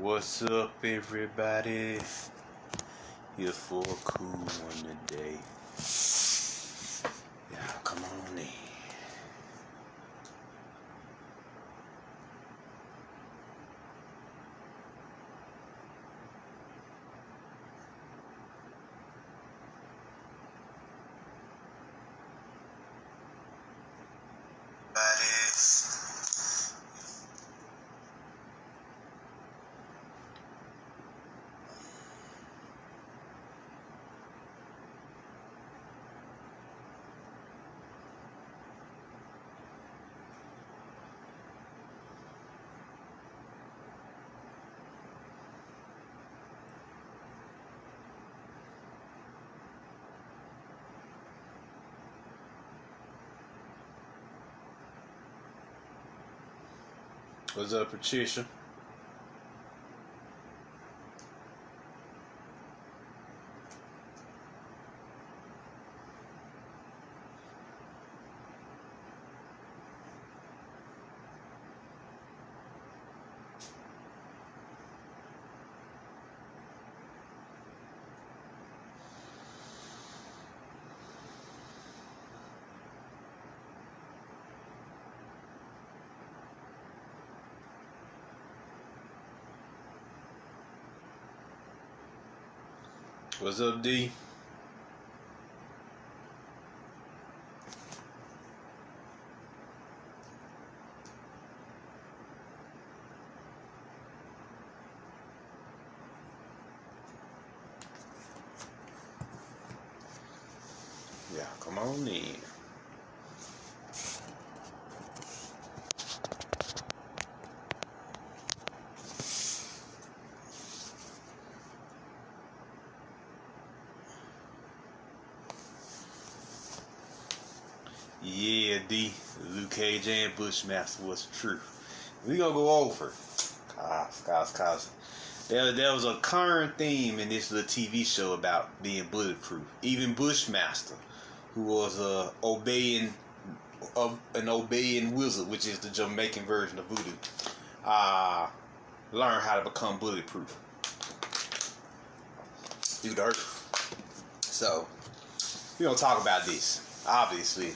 What's up, everybody? Here for a cool one today. Yeah, come on in. What's up, Patricia? What's up, D? Yeah, come on in. Yeah, D. Luke Cage and Bushmaster was true. We gonna go over cause there was a current theme in this little TV show about being bulletproof. Even Bushmaster, who was an obeying wizard, which is the Jamaican version of voodoo, learned how to become bulletproof through the earth. So we gonna talk about this. Obviously,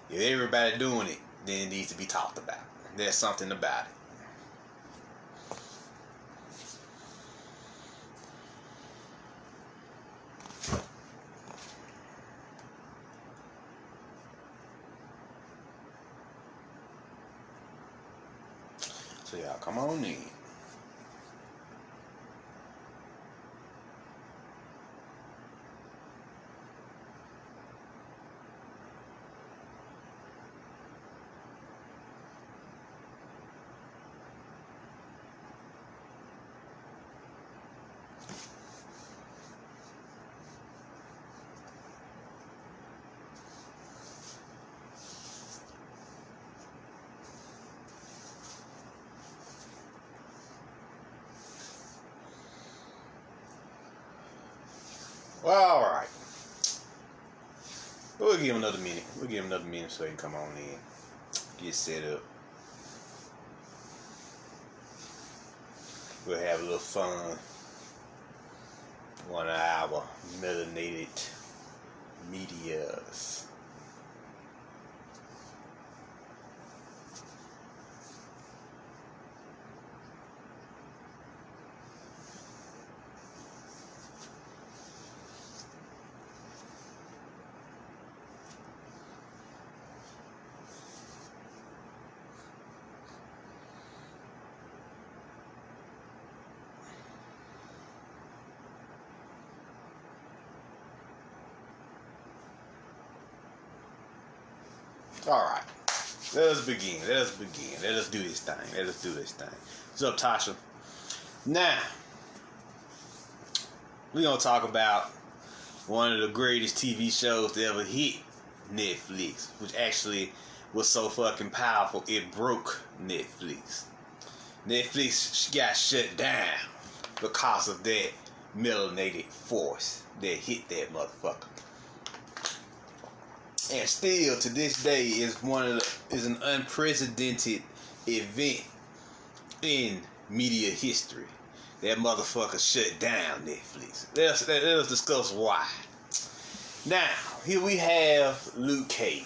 if everybody doing it, then it needs to be talked about. There's something about it. So y'all come on in. Well, alright. We'll give him another minute. We'll give him another minute so he can come on in. Get set up. We'll have a little fun. One of our melanated medias. Alright. Let us begin. Let us do this thing. What's up, Tasha? Now, we're going to talk about one of the greatest TV shows to ever hit Netflix, which actually was so fucking powerful it broke Netflix. Netflix got shut down because of that melanated force that hit that motherfucker. And still to this day is is an unprecedented event in media history. that motherfucker shut down Netflix. Let us discuss why. Now, here we have Luke Cage.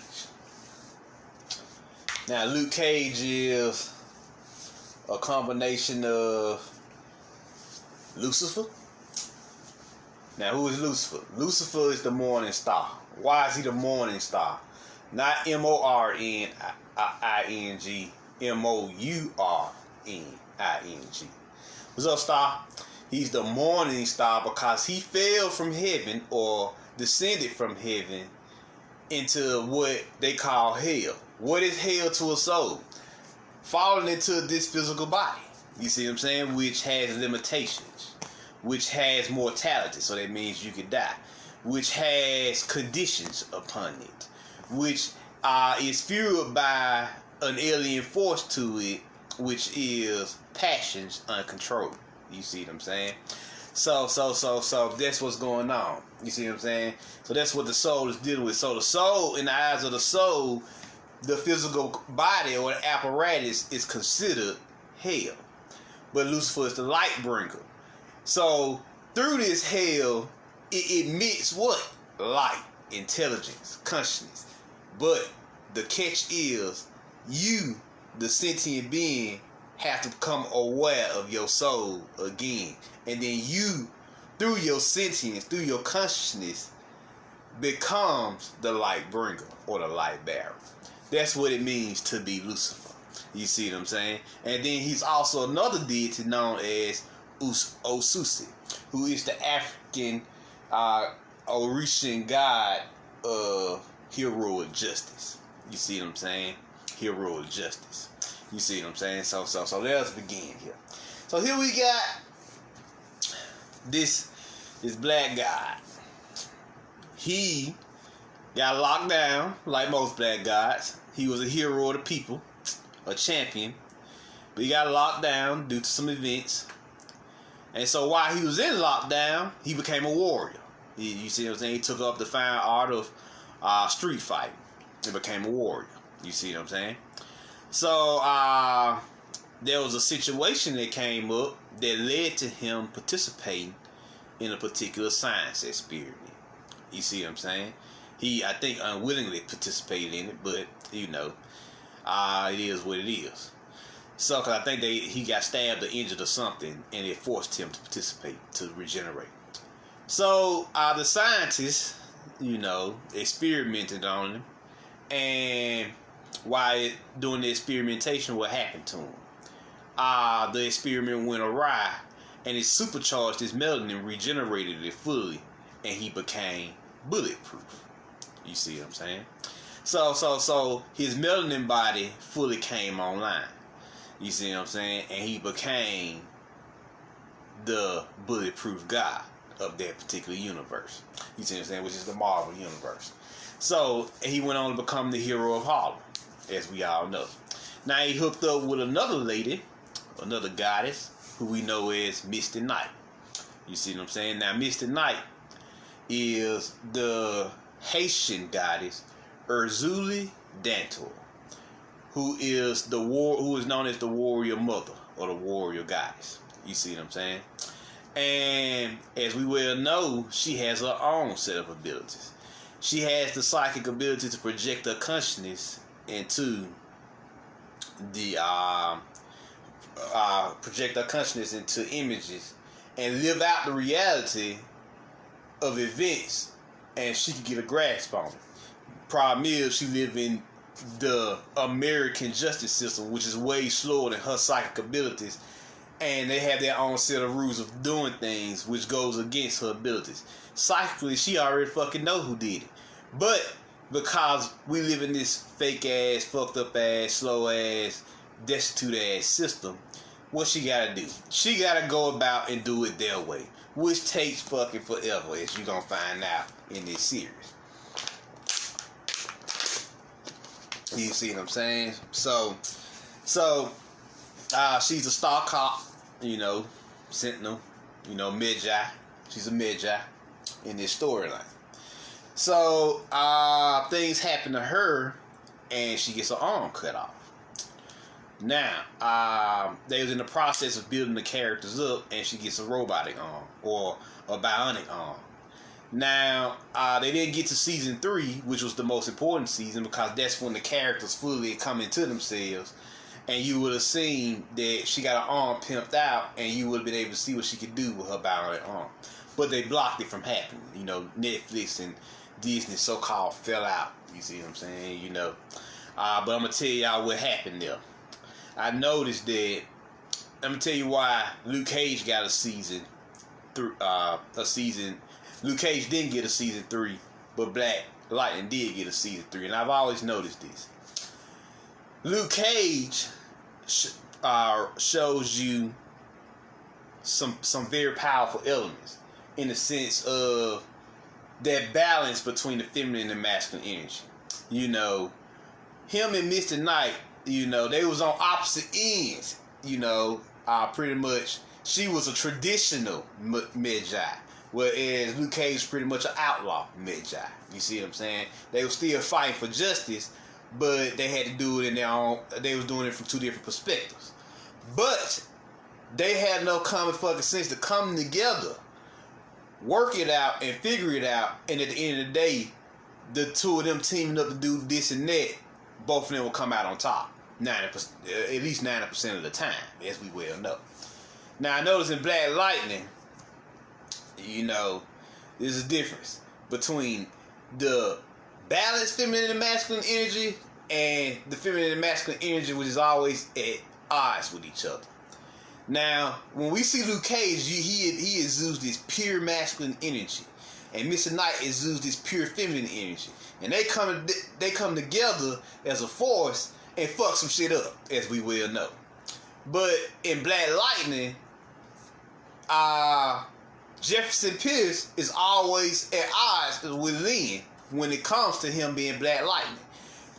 Now, Luke Cage is a combination of Lucifer. Now, who is Lucifer? Lucifer is the morning star. Why is he the morning star? Not MORNING, MOURNING. What's up, Star? He's the morning star because he fell from heaven or descended from heaven into what they call hell. What is hell to a soul? Falling into this physical body. You see what I'm saying? Which has limitations. Which has mortality. So that means you could die. Which has conditions upon it. Which is fueled by an alien force to it. Which is passions uncontrolled. You see what I'm saying? So that's what's going on. You see what I'm saying? So that's what the soul is dealing with. So the soul, in the eyes of the soul, the physical body or the apparatus is considered hell. But Lucifer is the light bringer. So through this hell, it emits what? Light, intelligence, consciousness. But the catch is, you, the sentient being, have to become aware of your soul again. And then you, through your sentience, through your consciousness, becomes the light bringer or the light bearer. That's what it means to be Lucifer. You see what I'm saying? And then he's also another deity known as Osusi, who is the African Orishan god of heroic justice. You see what I'm saying? Heroic justice. You see what I'm saying? So let's begin here. So here we got this black guy. He got locked down like most black guys. He was a hero of the people, a champion, but he got locked down due to some events. And so while he was in lockdown, he became a warrior. You see what I'm saying? He took up the fine art of street fighting and became a warrior. You see what I'm saying? So there was a situation that came up that led to him participating in a particular science experiment. You see what I'm saying? He, I think, unwillingly participated in it, but you know, it is what it is. So, cause I think he got stabbed or injured or something, and it forced him to participate, to regenerate. So the scientists, you know, experimented on him, and while doing the experimentation, what happened to him? The experiment went awry, and it supercharged his melanin, regenerated it fully, and he became bulletproof. You see what I'm saying? So his melanin body fully came online. You see what I'm saying? And he became the bulletproof god of that particular universe. You see what I'm saying? Which is the Marvel universe. So he went on to become the hero of Harlem, as we all know. Now he hooked up with another lady, another goddess, who we know as Misty Knight. You see what I'm saying? Now Misty Knight is the Haitian goddess Urzuli Dantor, who is known as the warrior mother or the warrior goddess. You see what I'm saying? And as we well know, she has her own set of abilities. She has the psychic ability to project her consciousness into images and live out the reality of events, and she can get a grasp on it. Problem is, she live in the American justice system, which is way slower than her psychic abilities, and they have their own set of rules of doing things, which goes against her abilities. Psychically, she already fucking know who did it, but because we live in this fake ass, fucked up ass, slow ass, destitute ass system, what she gotta do? She gotta go about and do it their way, which takes fucking forever, as you gonna find out in this series. You see what I'm saying? So she's a star cop, you know, sentinel, you know, Magi. She's a Magi in this storyline. So things happen to her, and she gets her arm cut off. Now, they was in the process of building the characters up, and she gets a robotic arm or a bionic arm. Now, they didn't get to season 3, which was the most important season, because that's when the characters fully come into themselves, and you would have seen that she got her arm pimped out, and you would have been able to see what she could do with her bionic arm. But they blocked it from happening. You know, Netflix and Disney so-called fell out. You see what I'm saying? You know. But I'm going to tell y'all what happened there. I noticed that, I'm going to tell you why Luke Cage got a season. Luke Cage didn't get a season 3, but Black Lightning did get a season 3. And I've always noticed this. Luke Cage shows you some very powerful elements in the sense of that balance between the feminine and masculine energy. You know, him and Mr. Knight, you know, they was on opposite ends. You know, pretty much she was a traditional Magi, whereas Luke Cage is pretty much an outlaw Magi. You see what I'm saying? They were still fighting for justice, but they had to do it in their own. They was doing it from 2 different perspectives. But they had no common fucking sense to come together, work it out, and figure it out. And at the end of the day, the 2 of them teaming up to do this and that, both of them will come out on top. 90%, at least 90% of the time, as we well know. Now, I notice in Black Lightning, you know, there's a difference between the balanced feminine and masculine energy and the feminine and masculine energy, which is always at odds with each other. Now, when we see Luke Cage, he exudes this pure masculine energy, and Mr. Knight exudes this pure feminine energy, and they come together as a force and fuck some shit up, as we well know. But in Black Lightning, Jefferson Pierce is always at odds with Lynn when it comes to him being Black Lightning.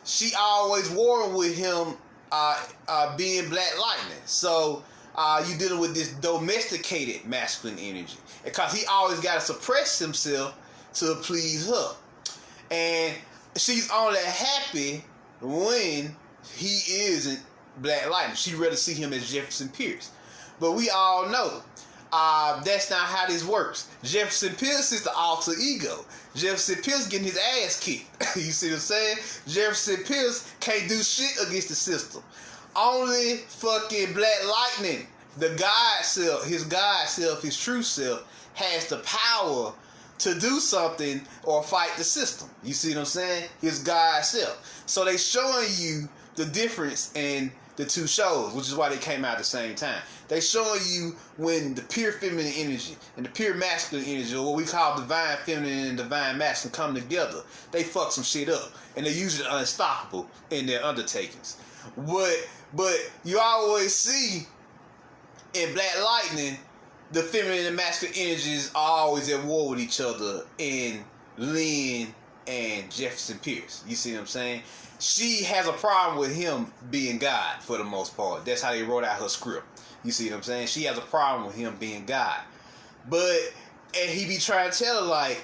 She always warred with him being Black Lightning. So you dealing with this domesticated masculine energy, because he always got to suppress himself to please her, and she's only happy when he isn't Black Lightning. She'd rather see him as Jefferson Pierce. But we all know that's not how this works. Jefferson Pierce is the alter ego. Jefferson Pierce getting his ass kicked. You see what I'm saying? Jefferson Pierce can't do shit against the system. Only fucking Black Lightning, the God self, his God self, his true self, has the power to do something or fight the system. You see what I'm saying? His God self. So they showing you the difference in the 2 shows, which is why they came out at the same time. They showing you when the pure feminine energy and the pure masculine energy, or what we call divine feminine and divine masculine, come together. They fuck some shit up, and they're usually unstoppable in their undertakings. But you always see in Black Lightning, the feminine and masculine energies are always at war with each other in Lynn and Jefferson Pierce. You see what I'm saying? She has a problem with him being God for the most part. That's how they wrote out her script. You see what I'm saying? She has a problem with him being God. And he be trying to tell her, like,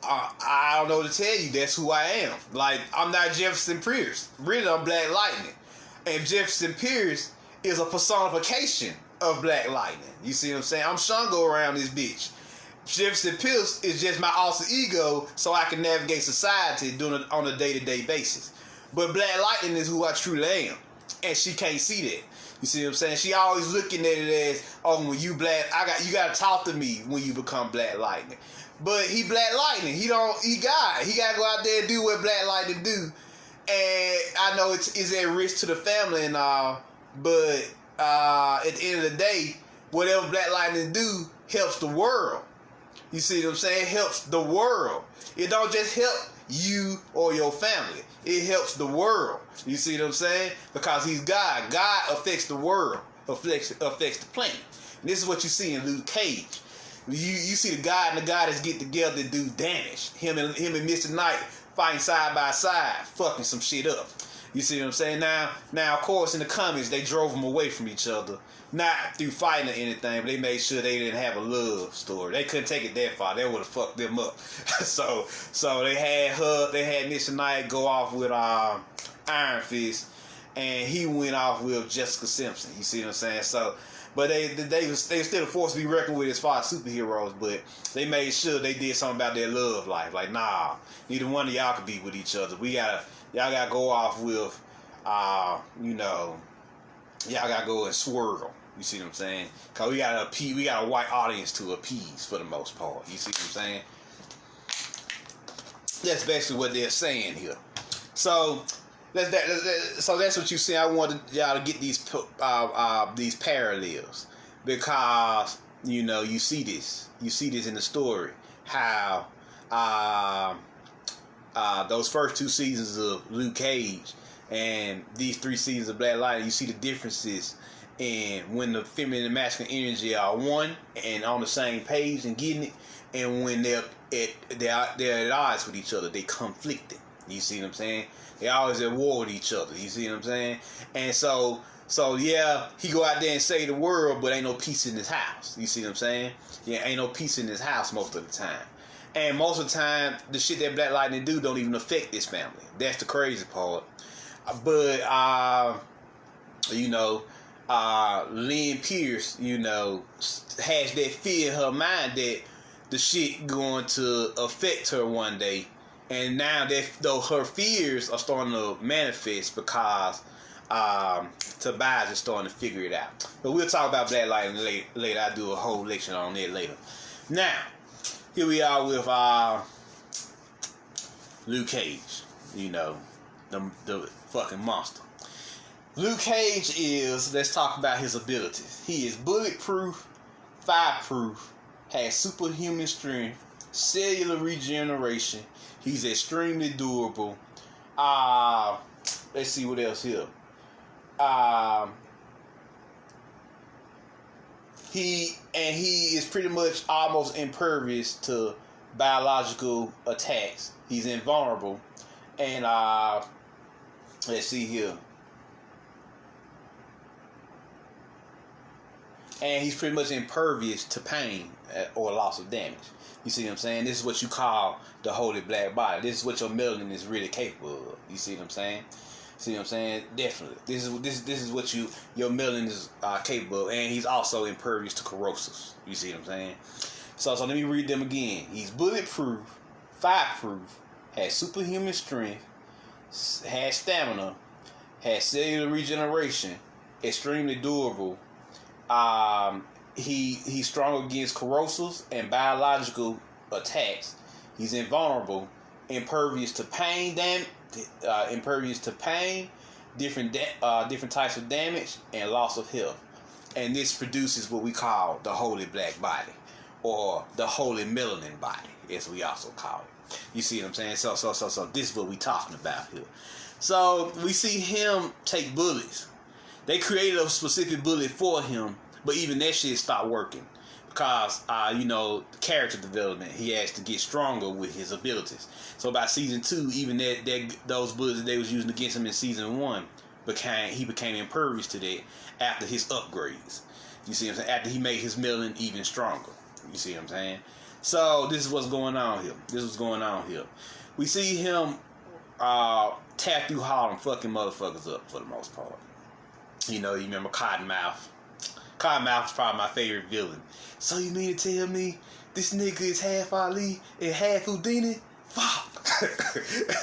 I don't know what to tell you. That's who I am. Like, I'm not Jefferson Pierce. Really, I'm Black Lightning. And Jefferson Pierce is a personification of Black Lightning. You see what I'm saying? I'm Shango around this bitch. Jefferson Pierce is just my alter ego, so I can navigate society doing it on a day-to-day basis. But Black Lightning is who I truly am, and she can't see that. You see what I'm saying? She always looking at it as, oh, when you Black, you gotta talk to me when you become Black Lightning. But he Black Lightning. He God. He gotta go out there and do what Black Lightning do. And I know it's at risk to the family and all, but at the end of the day, whatever Black Lightning do helps the world. You see what I'm saying? It helps the world. It don't just help you or your family. It helps the world. You see what I'm saying? Because he's God. God affects the world, affects the planet. And this is what you see in Luke Cage. You see the God and the goddess get together and do damage. Him and Mr. Knight fighting side by side, fucking some shit up. You see what I'm saying? Now, of course, in the comics, they drove them away from each other. Not through fighting or anything, but they made sure they didn't have a love story. They couldn't take it that far. They would have fucked them up. so they had Mr. Knight go off with Iron Fist, and he went off with Jessica Simpson. You see what I'm saying? So, but they still a force to be reckoned with as far as superheroes, but they made sure they did something about their love life. Like, nah, neither one of y'all could be with each other. Y'all gotta go off with, you know, y'all gotta go and swirl. You see what I'm saying? Cause we got a white audience to appease for the most part. You see what I'm saying? That's basically what they're saying here. So that's what you see. I wanted y'all to get these parallels, because you know you see this in the story, how those first 2 seasons of Luke Cage and these 3 seasons of Black Lightning, you see the differences in when the feminine and masculine energy are one and on the same page and getting it, and when they're at odds with each other, they conflicting. You see what I'm saying? They always at war with each other. You see what I'm saying? And so yeah, he go out there and save the world, but ain't no peace in his house. You see what I'm saying? Yeah, ain't no peace in his house most of the time. And most of the time, the shit that Black Lightning do don't even affect his family. That's the crazy part. But you know, Lynn Pierce, you know, has that fear in her mind that the shit going to affect her one day. And now that though her fears are starting to manifest, because Tobias is starting to figure it out. But we'll talk about Black Lightning later. I'll do a whole lecture on it later. Now, here we are with Luke Cage, you know, the fucking monster. Luke Cage is, let's talk about his abilities. He is bulletproof, fireproof, has superhuman strength, cellular regeneration. He's extremely durable. Let's see what else here. He is pretty much almost impervious to biological attacks. He's invulnerable. And let's see here. And he's pretty much impervious to pain or loss of damage. You see what I'm saying? This is what you call the holy black body. This is what your melanin is really capable of. You see what I'm saying? See what I'm saying? Definitely. This is what your melanin is capable of. And he's also impervious to corrosives. You see what I'm saying? So let me read them again. He's bulletproof, fireproof, has superhuman strength, has stamina, has cellular regeneration, extremely durable. He's strong against corrosives and biological attacks. He's invulnerable, impervious to pain, different types of damage, and loss of health. And this produces what we call the holy black body, or the holy melanin body, as we also call it. You see what I'm saying? So this is what we talking about here. So we see him take bullets. They created a specific bullet for him, but even that shit stopped working because, you know, character development. He has to get stronger with his abilities. So by season 2, even those bullets that they was using against him in season 1, he became impervious to that after his upgrades. You see what I'm saying? After he made his melanin even stronger. You see what I'm saying? So this is what's going on here. We see him tap through Harlem, fucking motherfuckers up for the most part. You know, you remember Cottonmouth. Cottonmouth is probably my favorite villain. So you mean to tell me this nigga is half Ali and half Houdini? Fuck.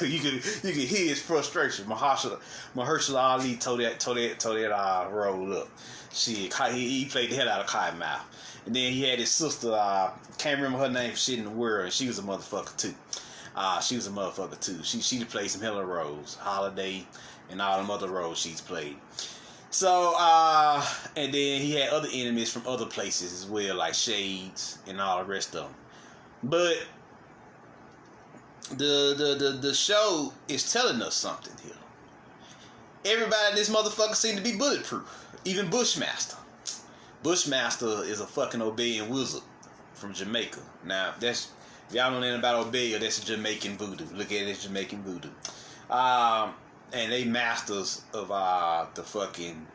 you can hear his frustration. Mahershala Ali told that roll up. Shit, he played the hell out of Cottonmouth. And then he had his sister, can't remember her name for shit in the world, and she was a motherfucker too. She played some hella roles, Holiday, and all them other roles she's played. So, and then he had other enemies from other places as well, like Shades and all the rest of them. But the show is telling us something here. Everybody in this motherfucker seemed to be bulletproof, even Bushmaster. Bushmaster is a fucking Obeyan wizard from Jamaica. Now, if y'all don't know anything about Obeya, that's a Jamaican voodoo. Look at it as Jamaican voodoo. And they masters of the fucking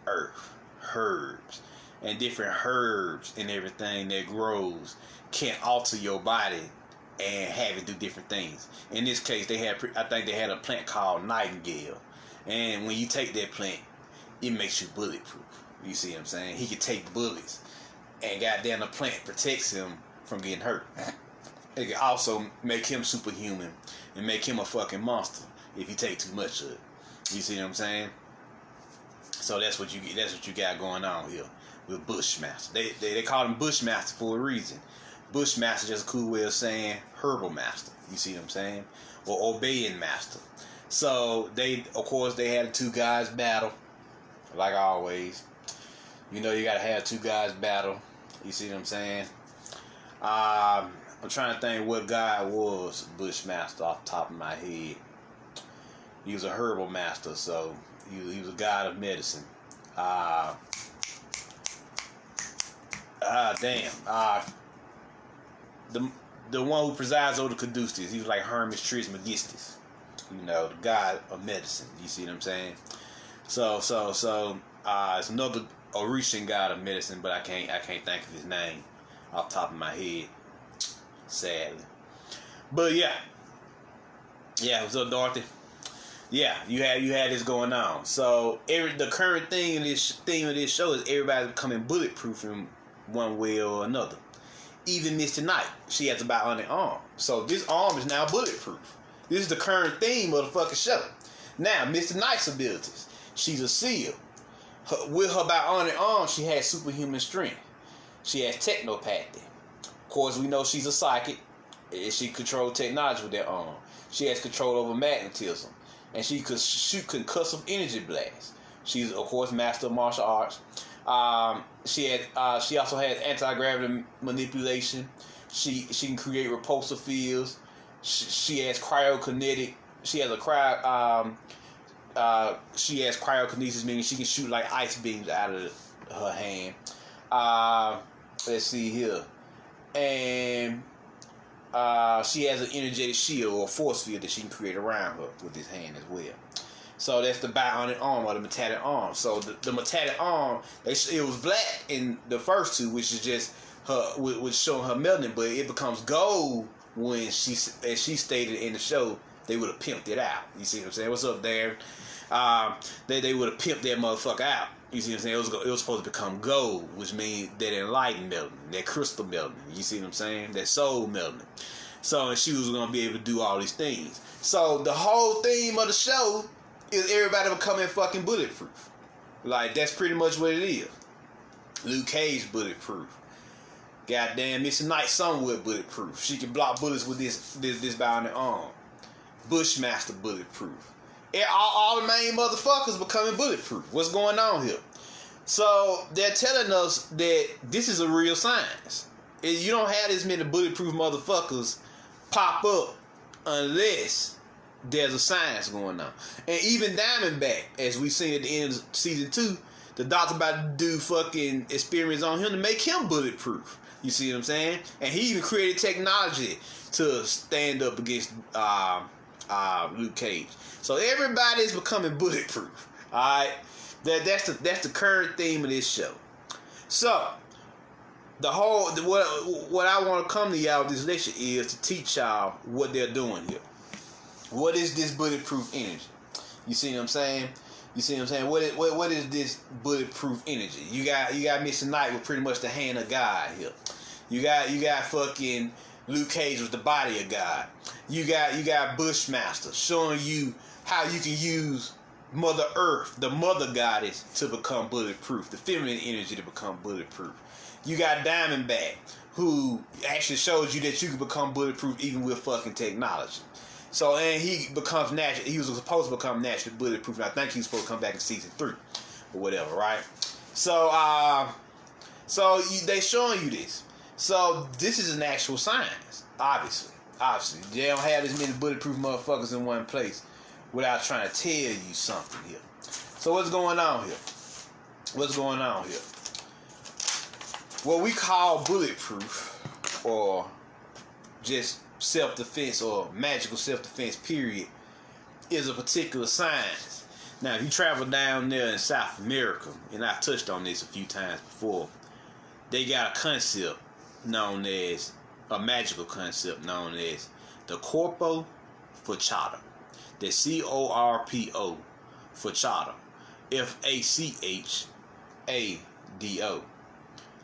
earth, herbs, and different herbs and everything that grows can alter your body and have it do different things. In this case, I think they had a plant called Nightingale, And when you take that plant, it makes you bulletproof. You see what I'm saying? He can take bullets, and goddamn, the plant protects him from getting hurt. It can also make him superhuman and make him a fucking monster if you take too much of it. You see what I'm saying? So that's what you get. That's what you got going on here with Bushmaster. They call him Bushmaster for a reason. Bushmaster is just a cool way of saying herbal master. You see what I'm saying? Or obeying master. So of course, they had two guys battle, like always. You know, you gotta have two guys battle. You see what I'm saying? I'm trying to think what guy was Bushmaster off the top of my head. He was a herbal master, so he was a god of medicine. The one who presides over the Caduceus, he was like Hermes Trismegistus, you know, the god of medicine. You see what I'm saying? So it's another Orishan god of medicine, but I can't think of his name off the top of my head, sadly. But yeah, what's up, Dorothy? Yeah, you had this going on. So the current theme of this show is everybody becoming bulletproof in one way or another. Even Mr. Knight, she has a bionic arm. So this arm is now bulletproof. This is the current theme of the fucking show. Now, Mr. Knight's abilities. She's a seer. With her bionic arm, she has superhuman strength. She has technopathy. Of course, we know she's a psychic. She controls technology with that arm. She has control over magnetism. And she could shoot concussive energy blasts. She's, of course, master of martial arts. She also has anti-gravity manipulation. She can create repulsive fields. She has cryokinetic. She has cryokinesis, meaning she can shoot like ice beams out of her hand. Let's see here, and she has an energetic shield or force field that she can create around her with this hand as well. So that's the bionic arm or the metallic arm. So the metallic arm, it was black in the first two, which is just her, was showing her melanin, but it becomes gold when as she stated in the show, they would have pimped it out. You see what I'm saying? What's up, Darren? They would have pimped that motherfucker out. You see what I'm saying? It was supposed to become gold, which means that enlightened melanin, that crystal melanin. You see what I'm saying? That soul melanin. So, and she was going to be able to do all these things. So the whole theme of the show is everybody becoming fucking bulletproof. Like, that's pretty much what it is. Luke Cage bulletproof. Goddamn, Mr. Knight somewhat bulletproof. She can block bullets with this bionic arm. Bushmaster bulletproof. And all the main motherfuckers becoming bulletproof. What's going on here? So they're telling us that this is a real science. You don't have this many bulletproof motherfuckers pop up unless there's a science going on. And even Diamondback, as we seen at the end of season 2, the doctor about to do fucking experiments on him to make him bulletproof. You see what I'm saying? And he even created technology to stand up against Luke Cage. So everybody's becoming bulletproof. Alright? That's the current theme of this show. So what I want to come to y'all with this lecture is to teach y'all what they're doing here. What is this bulletproof energy? You see what I'm saying? What is this bulletproof energy? You got Mr. Knight with pretty much the hand of God here. You got fucking Luke Cage with the body of God. You got Bushmaster showing you how you can use Mother Earth, the mother goddess, to become bulletproof, the feminine energy to become bulletproof. You got Diamondback, who actually shows you that you can become bulletproof even with fucking technology. So, and he becomes natural. He was supposed to become naturally bulletproof, and I think he was supposed to come back in season 3 or whatever, right? So, they showing you this. So this is an actual science, obviously. They don't have as many bulletproof motherfuckers in one place without trying to tell you something here. So what's going on here? What we call bulletproof, or just self-defense or magical self-defense period, is a particular science. Now, if you travel down there in South America, and I've touched on this a few times before, they got a concept known as, a magical concept known as the Corpo Fachada. The CORPO Fachado. F-A-C-H-A-D-O.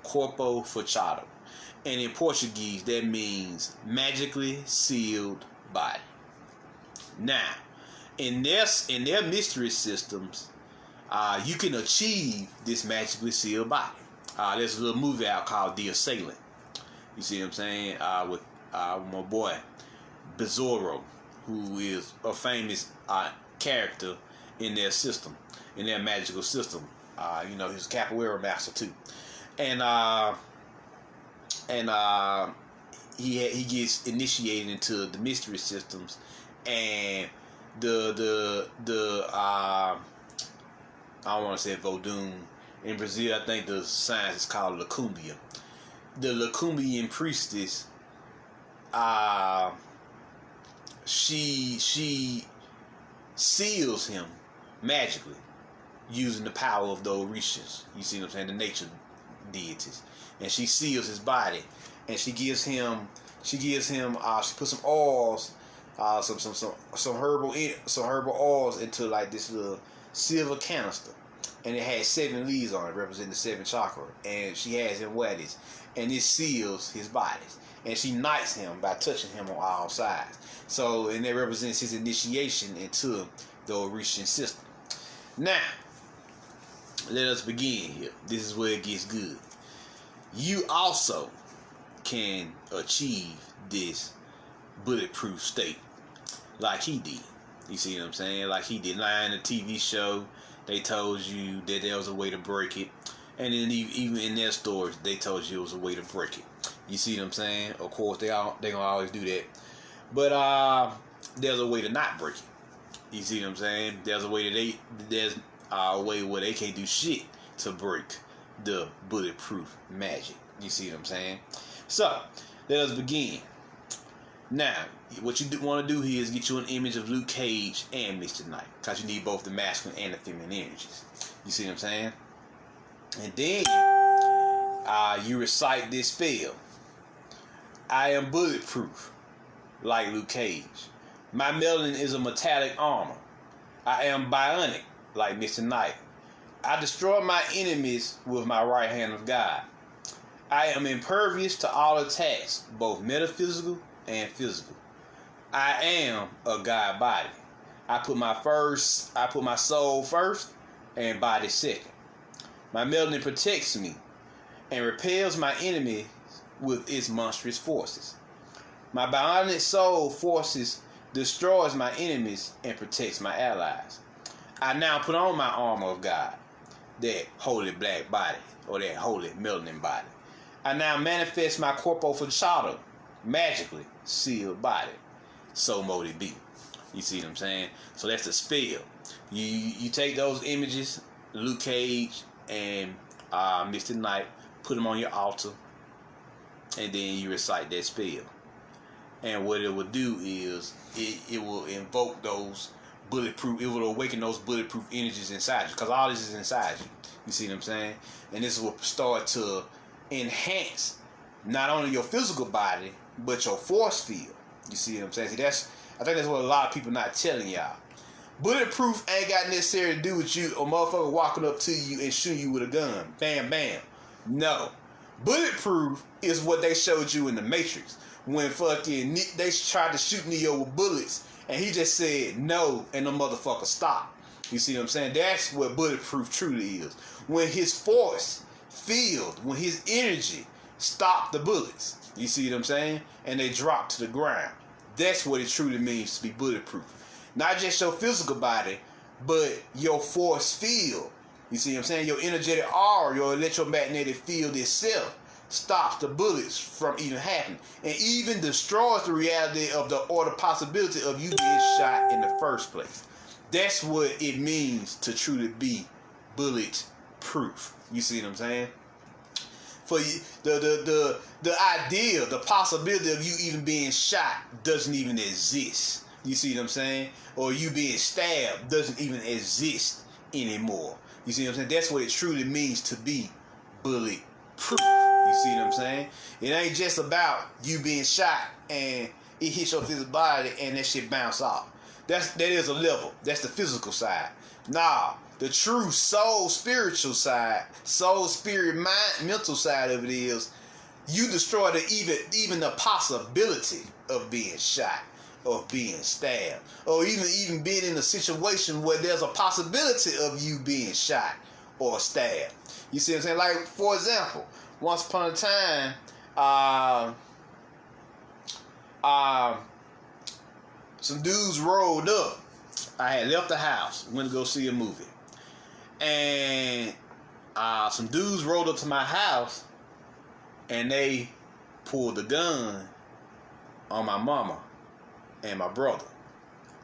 Corpo Fachado. And in Portuguese, that means magically sealed body. Now, in their mystery systems, you can achieve this magically sealed body. There's a little movie out called The Assailant. You see what I'm saying? With my boy Bizarro, who is a famous character in their system, in their magical system. He's a capoeira master too, and he gets initiated into the mystery systems, and the I don't want to say Vodun. In Brazil, I think the science is called Lacumbia. The Lacumbian priestess, she seals him magically using the power of the Orishas. You see what I'm saying? The nature deities. And she seals his body, and she puts some oils, some herbal oils into like this little silver canister, and it has 7 leaves on it representing the 7 chakra, and she has him wear this, and it seals his body, and she knights him by touching him on all sides. So, and that represents his initiation into the Orishan system. Now, let us begin here. This is where it gets good. You also can achieve this bulletproof state like he did. You see what I'm saying? Like he did. Now in the TV show, they told you that there was a way to break it. And then even in their stories, they told you it was a way to break it. You see what I'm saying? Of course, they gonna always do that. But there's a way to not break it. You see what I'm saying? There's a way where they can't do shit to break the bulletproof magic. You see what I'm saying? So, let us begin. Now, what you want to do here is get you an image of Luke Cage and Mr. Knight, because you need both the masculine and the feminine energies. You see what I'm saying? And then you recite this spell. I am bulletproof, like Luke Cage. My melanin is a metallic armor. I am bionic, like Mr. Knight. I destroy my enemies with my right hand of God. I am impervious to all attacks, both metaphysical and physical. I am a God body. I put my soul first and body second. My melanin protects me and repels my enemies with its monstrous forces. My bionic soul forces destroys my enemies and protects my allies. I now put on my armor of God, that holy black body, or that holy melanin body. I now manifest my corpo fachado, magically sealed body. So mote it be. You see what I'm saying? So that's the spell. You take those images, Luke Cage and Mr. Knight, put them on your altar, and then you recite that spell. And what it will do is it will invoke those bulletproof, it will awaken those bulletproof energies inside you, because all this is inside you. You see what I'm saying? And this will start to enhance not only your physical body, but your force field. You see what I'm saying? See, I think that's what a lot of people not telling y'all. Bulletproof ain't got necessarily to do with you, a motherfucker walking up to you and shooting you with a gun. Bam, bam. No. Bulletproof is what they showed you in the Matrix. When fucking they tried to shoot Neo with bullets, and he just said no, and the motherfucker stopped. You see what I'm saying? That's what bulletproof truly is. When his force field, when his energy stopped the bullets. You see what I'm saying? And they dropped to the ground. That's what it truly means to be bulletproof. Not just your physical body, but your force field. You see what I'm saying? Your energetic aura, your electromagnetic field itself stops the bullets from even happening, and even destroys the reality of the possibility of you being shot in the first place. That's what it means to truly be bulletproof. You see what I'm saying? For the idea, the possibility of you even being shot doesn't even exist. You see what I'm saying? Or you being stabbed doesn't even exist anymore. You see what I'm saying? That's what it truly means to be bulletproof. You see what I'm saying? It ain't just about you being shot and it hits your physical body and that shit bounce off. That is a level. That's the physical side. Nah, the true soul, spiritual side, soul, spirit, mind, mental side of it is you destroy even the possibility of being shot, of being stabbed, or even being in a situation where there's a possibility of you being shot or stabbed. You see what I'm saying? Like, for example, once upon a time, some dudes rolled up. I had left the house, went to go see a movie. And some dudes rolled up to my house and they pulled a gun on my mama and my brother.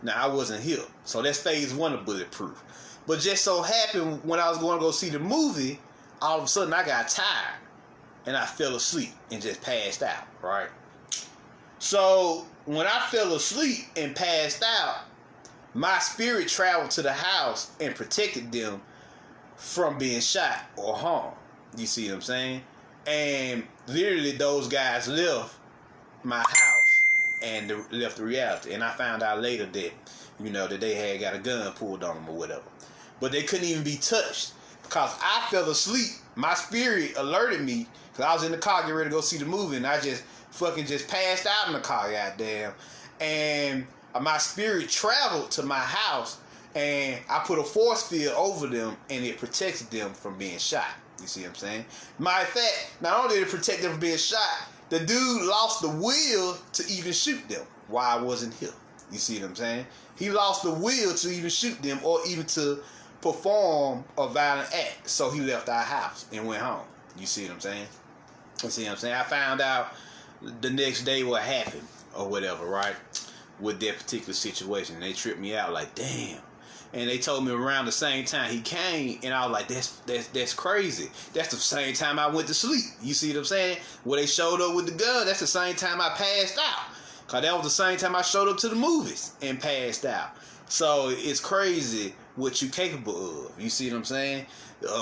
Now, I wasn't here, so that's phase one of Bulletproof. But just so happened, when I was going to go see the movie, all of a sudden I got tired and I fell asleep and just passed out, right? So when I fell asleep and passed out, my spirit traveled to the house and protected them from being shot or harmed. You see what I'm saying? And literally those guys left my house and left the reality. And I found out later that, that they had got a gun pulled on them or whatever. But they couldn't even be touched because I fell asleep. My spirit alerted me because I was in the car getting ready to go see the movie and I just passed out in the car, goddamn. And my spirit traveled to my house and I put a force field over them and it protected them from being shot. You see what I'm saying? Matter of fact, not only did it protect them from being shot, the dude lost the will to even shoot them while I wasn't here. You see what I'm saying? He lost the will to even shoot them or even to perform a violent act. So he left our house and went home. You see what I'm saying? You see what I'm saying? I found out the next day what happened or whatever, right? With that particular situation. They tripped me out like, damn. And they told me around the same time he came, and I was like, that's crazy. That's the same time I went to sleep. You see what I'm saying? Where they showed up with the gun, that's the same time I passed out. Because that was the same time I showed up to the movies and passed out. So it's crazy what you capable of. You see what I'm saying?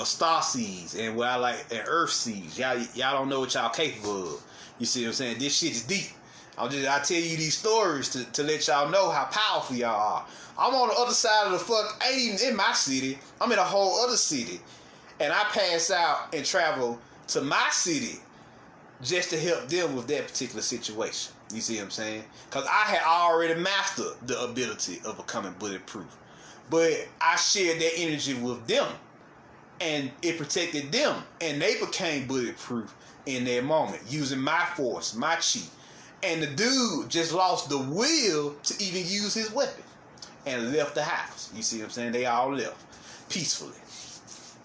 Star seeds and what I like, and earth seeds. Y'all don't know what y'all capable of. You see what I'm saying? This shit is deep. I tell you these stories to let y'all know how powerful y'all are. I'm on the other side of the fuck. I ain't even in my city. I'm in a whole other city. And I pass out and travel to my city just to help them with that particular situation. You see what I'm saying? Because I had already mastered the ability of becoming bulletproof. But I shared that energy with them. And it protected them. And they became bulletproof in their moment. Using my force, my chi. And the dude just lost the will to even use his weapon and left the house. You see what I'm saying? They all left peacefully.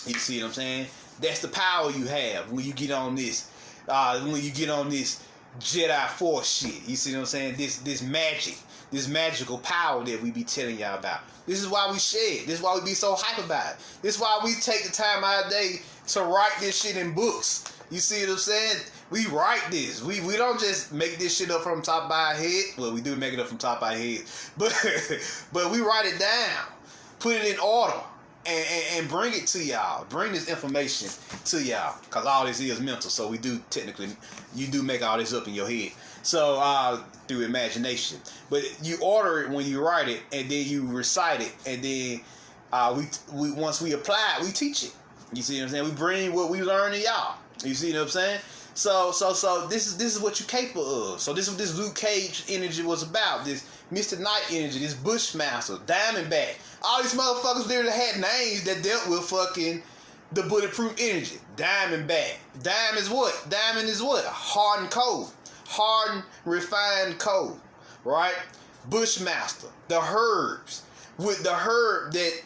You see what I'm saying? That's the power you have when you get on this. When you get on this Jedi Force shit. You see what I'm saying? This magic, this magical power that we be telling y'all about. This is why we share it. This is why we be so hype about it. This is why we take the time out of the day to write this shit in books. You see what I'm saying? We write this. We don't just make this shit up from top of our head. Well, we do make it up from top of our head. But we write it down. Put it in order. And bring it to y'all. Bring this information to y'all. Because all this is mental. So you do make all this up in your head. So, through imagination. But you order it when you write it. And then you recite it. And then we once we apply it, we teach it. You see what I'm saying? We bring what we learn to y'all. You see what I'm saying? So this is what you're capable of. So this is what this Luke Cage energy was about. This Mr. Knight energy, this Bushmaster, Diamondback. All these motherfuckers literally had names that dealt with fucking the bulletproof energy. Diamondback. Diamond is what? Diamond is what? Hardened coal. Hardened, refined coal. Right? Bushmaster. The herbs. With the herb that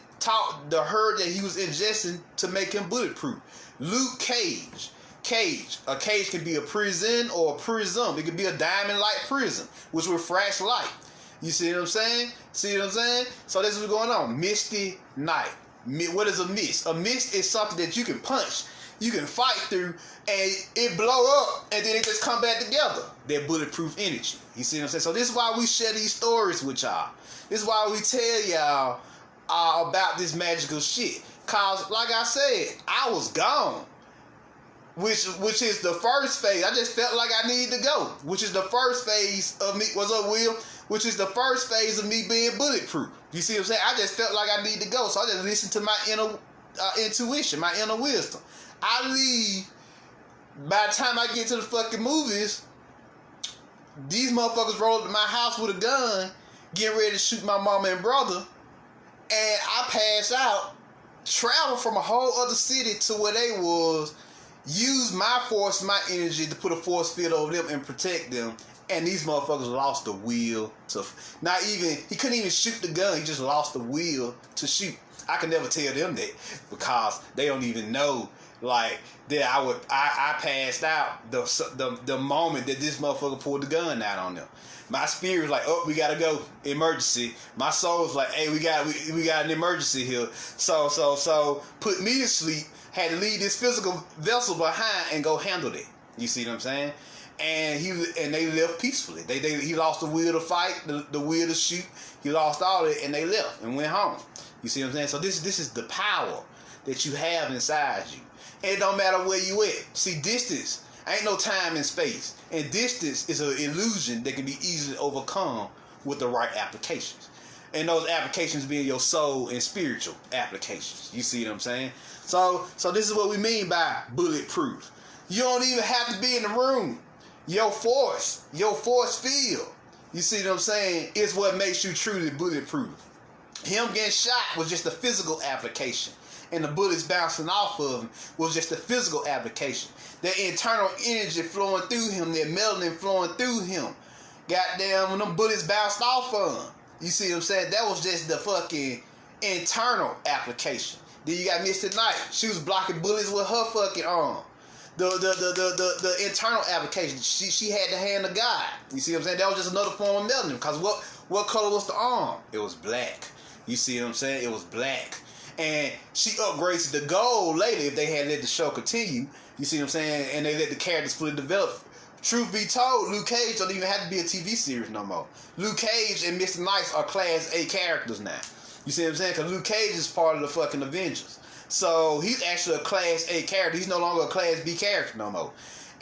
he was ingesting to make him bulletproof. Luke Cage. Cage. A cage can be a prison or a prism. It could be a diamond-like prison, which refracts light. You see what I'm saying? See what I'm saying? So this is what's going on. Misty night. What is a mist? A mist is something that you can punch, you can fight through, and it blow up, and then it just come back together. That bulletproof energy. You see what I'm saying? So this is why we share these stories with y'all. This is why we tell y'all about this magical shit. Cause, like I said, I was gone. Which is the first phase. I just felt like I needed to go. Which is the first phase of me. What's up, Will? which is the first phase of me being bulletproof. You see what I'm saying? I just felt like I need to go, so I just listened to my inner intuition, my inner wisdom. I leave. By the time I get to the fucking movies, these motherfuckers roll up to my house with a gun, getting ready to shoot my mama and brother, and I pass out, travel from a whole other city to where they was, use my force, my energy to put a force field over them and protect them, and these motherfuckers lost the will to, he couldn't even shoot the gun, he just lost the will to shoot. I could never tell them that because they don't even know, like, that I passed out the moment that this motherfucker pulled the gun out on them. My spirit was like, oh, we gotta go, emergency. My soul was like, hey, we got an emergency here. So put me to sleep, had to leave this physical vessel behind and go handle it. You see what I'm saying? And they left peacefully. He lost the will to fight, the will to shoot. He lost all it, and they left and went home. You see what I'm saying? So this is the power that you have inside you. And it don't matter where you at. See, distance ain't no time and space. And distance is an illusion that can be easily overcome with the right applications. And those applications being your soul and spiritual applications. You see what I'm saying? So this is what we mean by bulletproof. You don't even have to be in the room. Your force field, you see what I'm saying, is what makes you truly bulletproof. Him getting shot was just a physical application, and the bullets bouncing off of him was just a physical application. That internal energy flowing through him, that melanin flowing through him, goddamn, when them bullets bounced off of him, you see what I'm saying, that was just the fucking internal application. Then you got Mr. Knight, she was blocking bullets with her fucking arm. The internal application, she had the hand of God. You see what I'm saying? That was just another form of melanin. Because what color was the arm? It was black. You see what I'm saying? It was black. And she upgrades the gold later if they had let the show continue. You see what I'm saying? And they let the characters fully develop. Truth be told, Luke Cage don't even have to be a TV series no more. Luke Cage and Mr. Nice are Class A characters now. You see what I'm saying? Because Luke Cage is part of the fucking Avengers. So he's actually a Class A character. He's no longer a Class B character no more.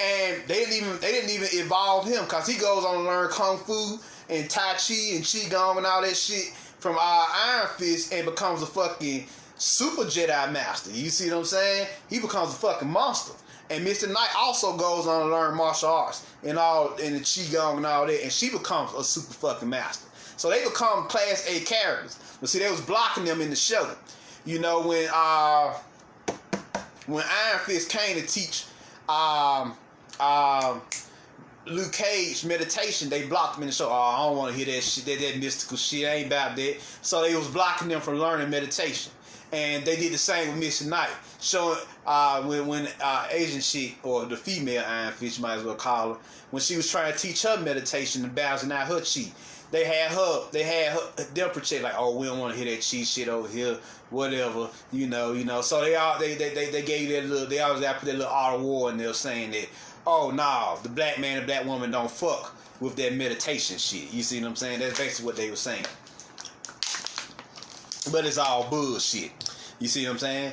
And they didn't even evolve him because he goes on to learn Kung Fu and Tai Chi and Qigong and all that shit from Iron Fist and becomes a fucking super Jedi master. You see what I'm saying? He becomes a fucking monster. And Mr. Knight also goes on to learn martial arts and the Qigong and all that, and she becomes a super fucking master. So they become Class A characters. But see, they was blocking them in the show. You know, when Iron Fist came to teach Luke Cage meditation, they blocked him in the show. Oh, I don't want to hear that shit, that mystical shit. I ain't about that. So they was blocking them from learning meditation. And they did the same with Mr. Knight, showing when Asian chick, or the female Iron Fist, you might as well call her, when she was trying to teach her meditation and balancing out her chi. They had them protect, like, oh, we don't want to hear that chi shit over here, whatever, you know. So they gave that little, they always got to put that little art of war in there saying that, oh no, the black man and black woman don't fuck with that meditation shit. You see what I'm saying? That's basically what they were saying. But it's all bullshit. You see what I'm saying?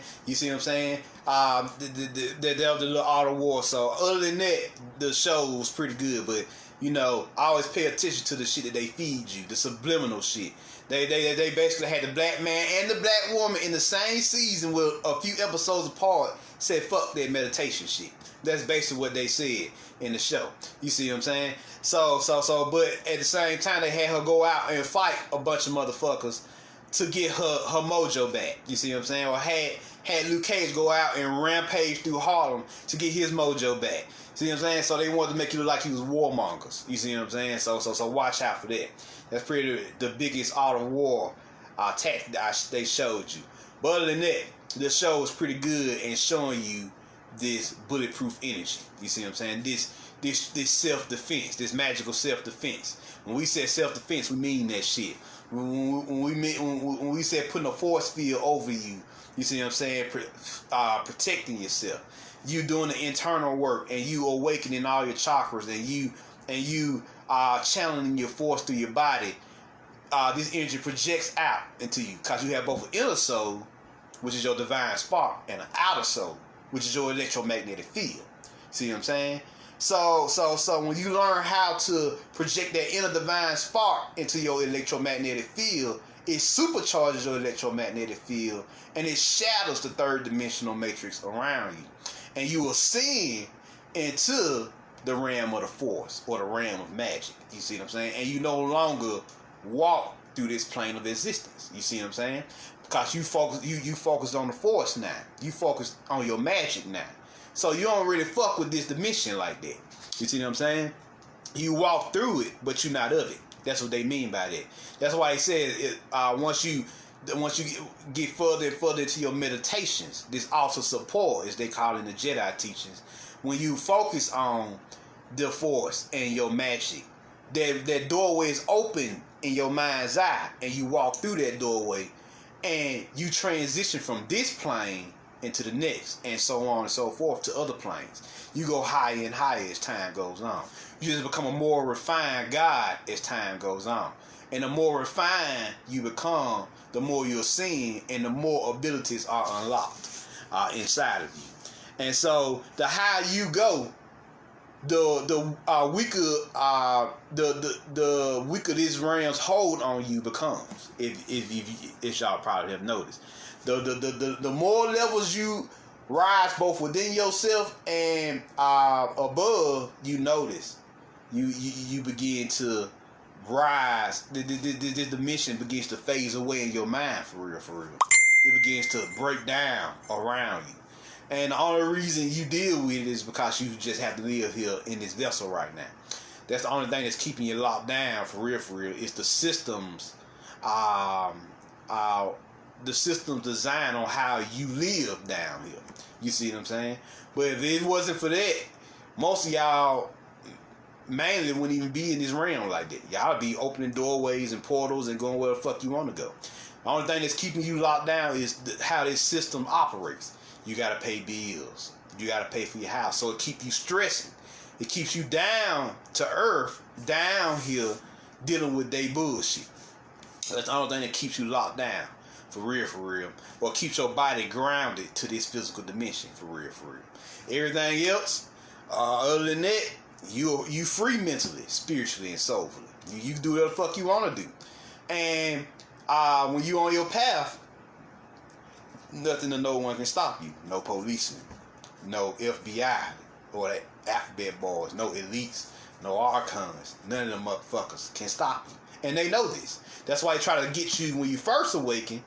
That was the little art of war. So other than that, the show was pretty good. But you know, I always pay attention to the shit that they feed you, the subliminal shit. They basically had the black man and the black woman in the same season with a few episodes apart. Said fuck that meditation shit. That's basically what they said in the show. You see what I'm saying? So, but at the same time, they had her go out and fight a bunch of motherfuckers to get her mojo back. You see what I'm saying? Or had Luke Cage go out and rampage through Harlem to get his mojo back. See what I'm saying? So they wanted to make you look like he was warmongers. You see what I'm saying? So watch out for that. That's pretty the biggest art of war tactic that they showed you. But other than that, the show was pretty good in showing you this bulletproof energy. You see what I'm saying? This self-defense, this magical self-defense. When we say self-defense, we mean that shit. When we said putting a force field over you, you see what I'm saying? Protecting yourself. You doing the internal work and you awakening all your chakras and you channeling your force through your body. This energy projects out into you because you have both an inner soul, which is your divine spark, and an outer soul, which is your electromagnetic field. See what I'm saying? So when you learn how to project that inner divine spark into your electromagnetic field, it supercharges your electromagnetic field and it shatters the third dimensional matrix around you. And you will ascend into the realm of the force or the realm of magic. You see what I'm saying? And you no longer walk through this plane of existence. You see what I'm saying? Because you focus on the force now. You focus on your magic now. So you don't really fuck with this dimension like that. You see what I'm saying? You walk through it, but you're not of it. That's what they mean by that. That's why he said once you get further and further into your meditations, this also support, as they call it in the Jedi teachings, when you focus on the force and your magic, that doorway is open in your mind's eye, and you walk through that doorway, and you transition from this plane into the next, and so on and so forth to other planes. You go higher and higher as time goes on. You just become a more refined God as time goes on. And the more refined you become, the more you're seen, and the more abilities are unlocked inside of you. And so the higher you go, the weaker this realm's hold on you becomes. If y'all probably have noticed, the more levels you rise both within yourself and above, you notice you begin to rise. The dimension begins to phase away in your mind for real. It begins to break down around you. And the only reason you deal with it is because you just have to live here in this vessel right now. That's the only thing that's keeping you locked down for real. It's the systems, the systems designed on how you live down here. You see what I'm saying? But if it wasn't for that, most of y'all mainly wouldn't even be in this realm like that. Y'all be opening doorways and portals and going where the fuck you want to go. The only thing that's keeping you locked down is how this system operates. You got to pay bills. You got to pay for your house. So it keeps you stressing. It keeps you down to earth, down here, dealing with they bullshit. That's the only thing that keeps you locked down. For real. Or keeps your body grounded to this physical dimension. For real. Everything else, other than that, you free mentally, spiritually, and soulfully. You can do whatever the fuck you want to do. And when you on your path, nothing or no one can stop you. No policeman, no FBI or the alphabet boys, no elites, no archons. None of them motherfuckers can stop you. And they know this. That's why they try to get you when you first awaken,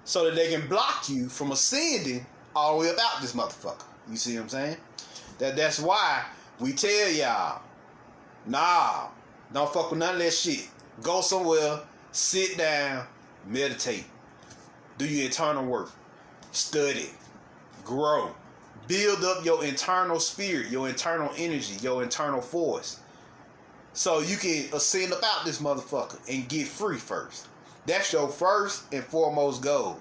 so that they can block you from ascending all the way about this motherfucker. You see what I'm saying? That's why we tell y'all, nah, don't fuck with none of that shit. Go somewhere, sit down, meditate. Do your internal work. Study. Grow. Build up your internal spirit, your internal energy, your internal force. So you can ascend about this motherfucker and get free first. That's your first and foremost goal.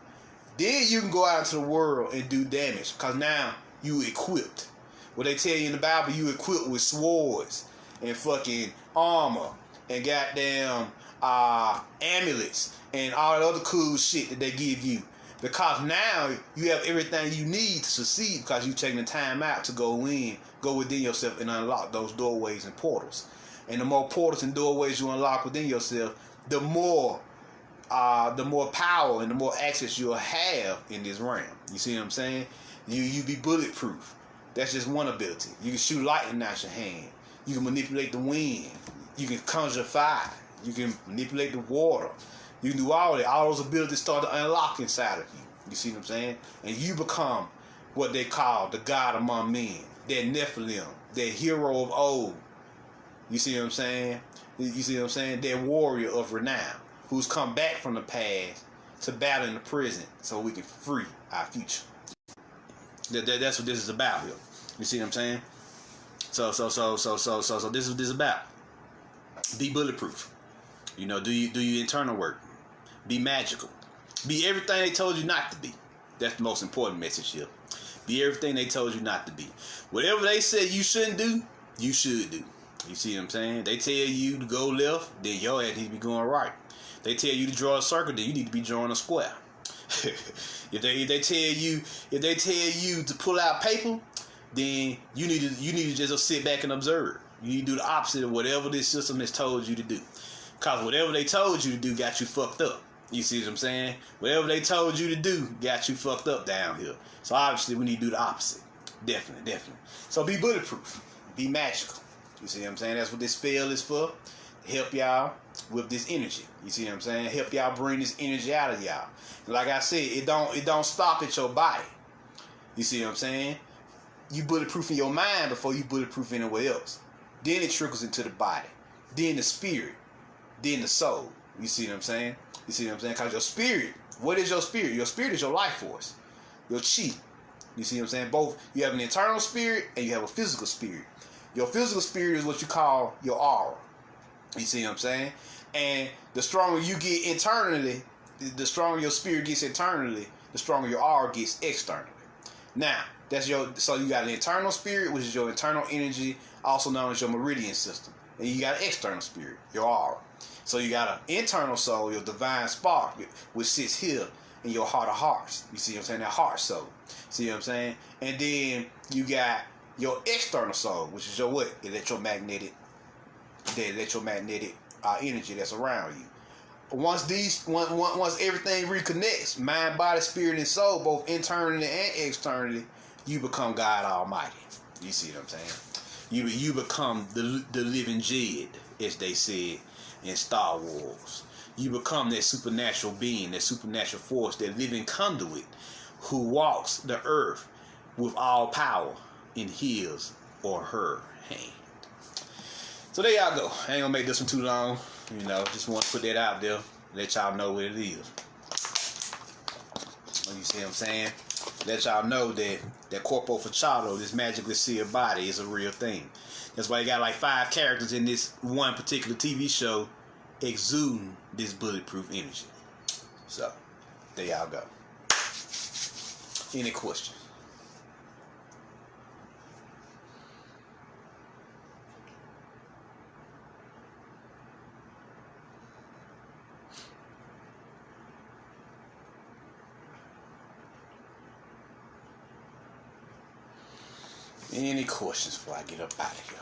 Then you can go out into the world and do damage, because now you equipped. What they tell you in the Bible, you equipped with swords and fucking armor and goddamn amulets and all that other cool shit that they give you. Because now you have everything you need to succeed, because you've taken the time out to go within yourself and unlock those doorways and portals. And the more portals and doorways you unlock within yourself, the more power and the more access you'll have in this realm. You see what I'm saying? You be bulletproof. That's just one ability. You can shoot lightning out your hand. You can manipulate the wind. You can conjure fire. You can manipulate the water. You can do all that. All those abilities start to unlock inside of you. You see what I'm saying? And you become what they call the God among men. That Nephilim. That hero of old. You see what I'm saying? That warrior of renown, who's come back from the past to battle in the present so we can free our future. That's what this is about here. You see what I'm saying? So this is what this is about. Be bulletproof. You know, do your internal work. Be magical. Be everything they told you not to be. That's the most important message here. Be everything they told you not to be. Whatever they said you shouldn't do, you should do. You see what I'm saying? They tell you to go left, then your ass need to be going right. They tell you to draw a circle, then you need to be drawing a square. If they tell you to pull out paper, then you need to just sit back and observe. You need to do the opposite of whatever this system has told you to do. Because whatever they told you to do got you fucked up. You see what I'm saying? Whatever they told you to do got you fucked up down here. So obviously we need to do the opposite. Definitely. So be bulletproof. Be magical. You see what I'm saying? That's what this spell is for. To help y'all with this energy. You see what I'm saying? Help y'all bring this energy out of y'all. And like I said, it don't stop at your body. You see what I'm saying? You bulletproof in your mind before you bulletproof anywhere else. Then it trickles into the body. Then the spirit. Then the soul. You see what I'm saying? You see what I'm saying? Because your spirit, what is your spirit? Your spirit is your life force. Your chi. You see what I'm saying? Both, you have an internal spirit and you have a physical spirit. Your physical spirit is what you call your aura. You see what I'm saying? And the stronger you get internally, the stronger your spirit gets internally, the stronger your aura gets externally. Now, so you got an internal spirit, which is your internal energy, also known as your meridian system. And you got an external spirit, your aura. So you got an internal soul, your divine spark, which sits here in your heart of hearts. You see what I'm saying? That heart soul. See what I'm saying? And then you got your external soul, which is your what? Electromagnetic energy that's around you. Once everything reconnects, mind, body, spirit, and soul, both internally and externally, you become God Almighty. You see what I'm saying? You become the living Jed, as they said in Star Wars. You become that supernatural being, that supernatural force, that living conduit who walks the earth with all power in his or her hand. So there y'all go. I ain't gonna make this one too long. You know, just want to put that out there. Let y'all know what it is. You see what I'm saying? Let y'all know that corpo fachado, this magically sealed body, is a real thing. That's why you got like 5 characters in this one particular TV show exuding this bulletproof energy. So, there y'all go. Any questions? Any questions before I get up out of here?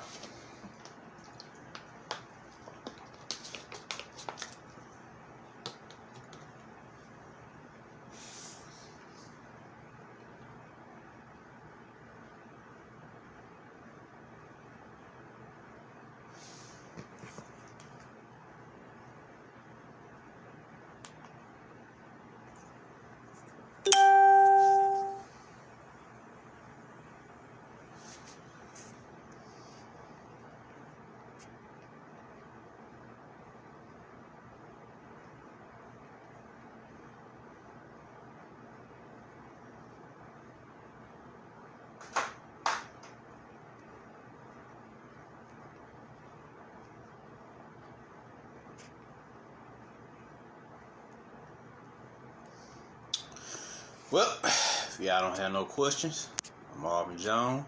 Well, if y'all don't have no questions, I'm Marvin Jones.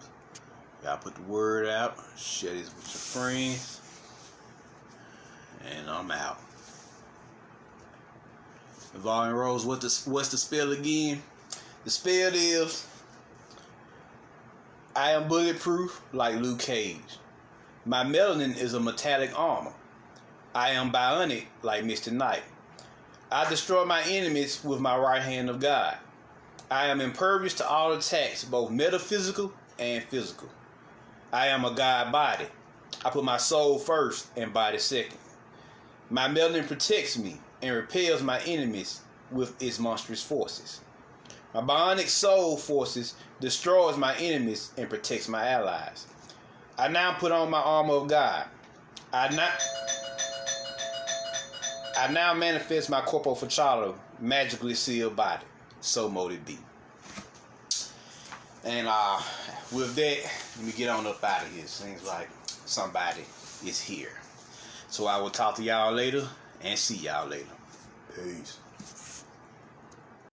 Y'all put the word out, share this with your friends, and I'm out. Evolving Rose, what's the spell again? The spell is, I am bulletproof like Luke Cage. My melanin is a metallic armor. I am bionic like Mr. Knight. I destroy my enemies with my right hand of God. I am impervious to all attacks, both metaphysical and physical. I am a God body. I put my soul first and body second. My melanin protects me and repels my enemies with its monstrous forces. My bionic soul forces destroys my enemies and protects my allies. I now put on my armor of God. I now manifest my corpo fachado, magically sealed body. So mote it be. And with that, let me get on up out of here. Seems like somebody is here. So I will talk to y'all later and see y'all later. Peace.